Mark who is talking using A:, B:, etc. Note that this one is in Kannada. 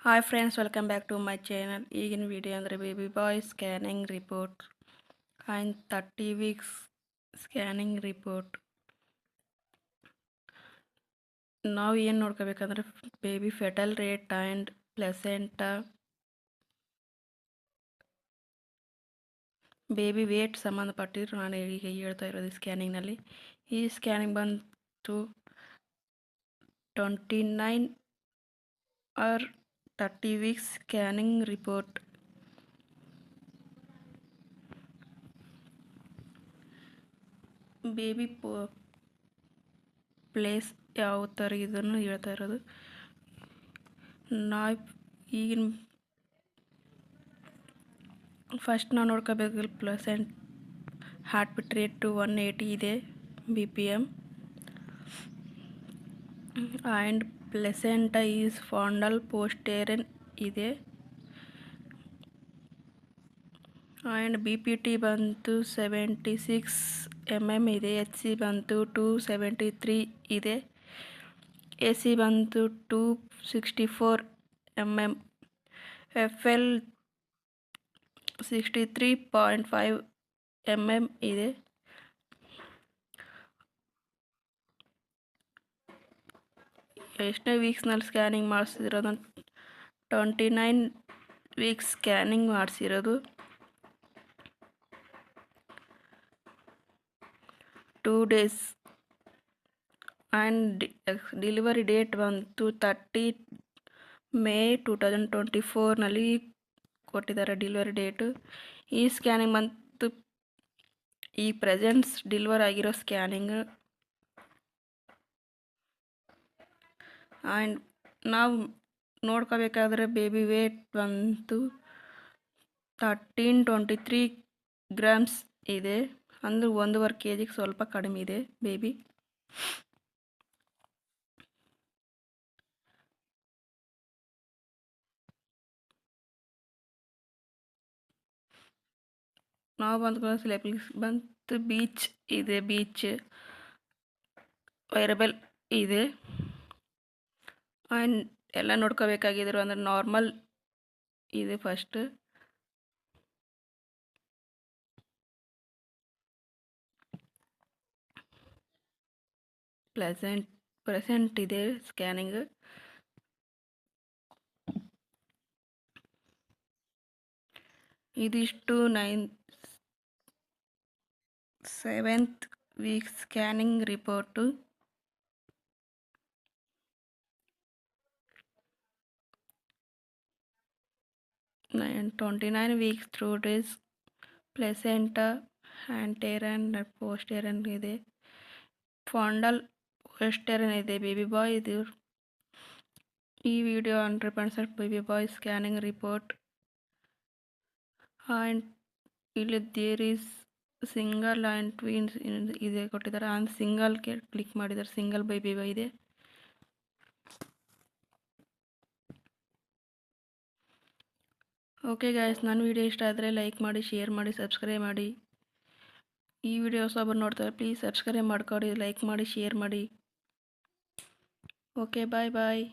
A: Hi friends, welcome back to my channel. ಈಗಿನ ವಿಡಿಯೋ ಅಂದರೆ baby boy scanning report and 30 weeks scanning report. ನಾವು ಏನು ನೋಡ್ಕೋಬೇಕಂದ್ರೆ baby fetal rate and placenta, baby weight ಸಂಬಂಧಪಟ್ಟಿದ್ರು ನಾನು ಈಗ ಹೇಳ್ತಾ ಇರೋದು ಸ್ಕ್ಯಾನಿಂಗ್ನಲ್ಲಿ. ಈ ಸ್ಕ್ಯಾನಿಂಗ್ ಬಂತು 29 or 30 weeks scanning report. Baby place ಯಾವ ಥರ ಇದನ್ನು ಹೇಳ್ತಾ ಇರೋದು. ನಾವು ಈಗಿನ ಫಸ್ಟ್ ನಾವು ನೋಡ್ಕೋಬೇಕು ಪ್ಲೆಸೆಂಟ್ ಹಾರ್ಟ್ ಬೀಟ್ ರೇಟು 180 ಇದೆ BPM and placenta is ಫಾಂಡಲ್ posterior ಇದೆ ಆ್ಯಂಡ್ BPT ಬಂತು 76 mm ಇದೆ. HC ಬಂತು 273 ಇದೆ. AC ಬಂತು 264 mm. FL 63.5 mm ಇದೆ. ಎಷ್ಟನೇ ವೀಕ್ಸ್ನಲ್ಲಿ ಸ್ಕ್ಯಾನಿಂಗ್ ಮಾಡಿಸಿರೋದು? 29 ವೀಕ್ಸ್ ಸ್ಕ್ಯಾನಿಂಗ್ ಮಾಡಿಸಿರೋದು. 2 days ಆ್ಯಂಡ್ ಡೆಲಿವರಿ ಡೇಟ್ ಬಂತು 30 May 2024ನಲ್ಲಿ ಕೊಟ್ಟಿದ್ದಾರೆ ಡೆಲಿವರಿ ಡೇಟು. ಈ ಸ್ಕ್ಯಾನಿಂಗ್ ಬಂತು ಈ ಪ್ರೆಸೆಂಟ್ಸ್ ಡೆಲಿವರ್ ಆಗಿರೋ ಸ್ಕ್ಯಾನಿಂಗ್. ಆ್ಯಂಡ್ ನಾವು ನೋಡ್ಕೋಬೇಕಾದ್ರೆ ಬೇಬಿ ವೇಟ್ ಬಂತು 1323 ಗ್ರಾಮ್ಸ್ ಇದೆ, ಅಂದರೆ 1.5 kg ಸ್ವಲ್ಪ ಕಡಿಮೆ ಇದೆ ಬೇಬಿ. ನಾವು ಬಂತು ಬೀಚ್ ಇದೆ, ಬೀಚ್ ವೈರಬಲ್ ಇದೆ. ಆ್ಯಂಡ್ ಎಲ್ಲ ನೋಡ್ಕೋಬೇಕಾಗಿದ್ರು ಅಂದರೆ ನಾರ್ಮಲ್ ಇದೆ ಫಸ್ಟ್. ಪ್ರೆಸೆಂಟ್ ಇದೆ ಸ್ಕ್ಯಾನಿಂಗ್. ಇದಿಷ್ಟು 7th week scanning report. and 29 weeks 2 days placenta anterior posterior ಇದೆ, ಫಾಂಡಲ್ ಪೋಸ್ಟೇರನ್ ಇದೆ ಬೇಬಿ ಬಾಯ್ ಇದು. ಈ video 100% baby boy scanning report. And ಇಲ್ಲಿ there is single and twins ಇದೆ ಕೊಟ್ಟಿದ್ದಾರೆ. ಆ್ಯಂಡ್ ಸಿಂಗಲ್ಗೆ ಕ್ಲಿಕ್ ಮಾಡಿದ್ದಾರೆ, ಸಿಂಗಲ್ ಬೇಬಿ ಬಾಯ್ ಇದೆ. ಓಕೆ ಗಾಯ್ಸ್, ನನ್ನ ವಿಡಿಯೋ ಇಷ್ಟ ಆದರೆ ಲೈಕ್ ಮಾಡಿ, ಶೇರ್ ಮಾಡಿ, ಸಬ್ಸ್ಕ್ರೈಬ್ ಮಾಡಿ. ಈ ವಿಡಿಯೋ ಹೊಸಬರು ನೋಡ್ತಾರೆ, ಪ್ಲೀಸ್ ಸಬ್ಸ್ಕ್ರೈಬ್ ಮಾಡ್ಕೊಡಿ, ಲೈಕ್ ಮಾಡಿ, ಶೇರ್ ಮಾಡಿ. ಓಕೆ, ಬಾಯ್ ಬಾಯ್.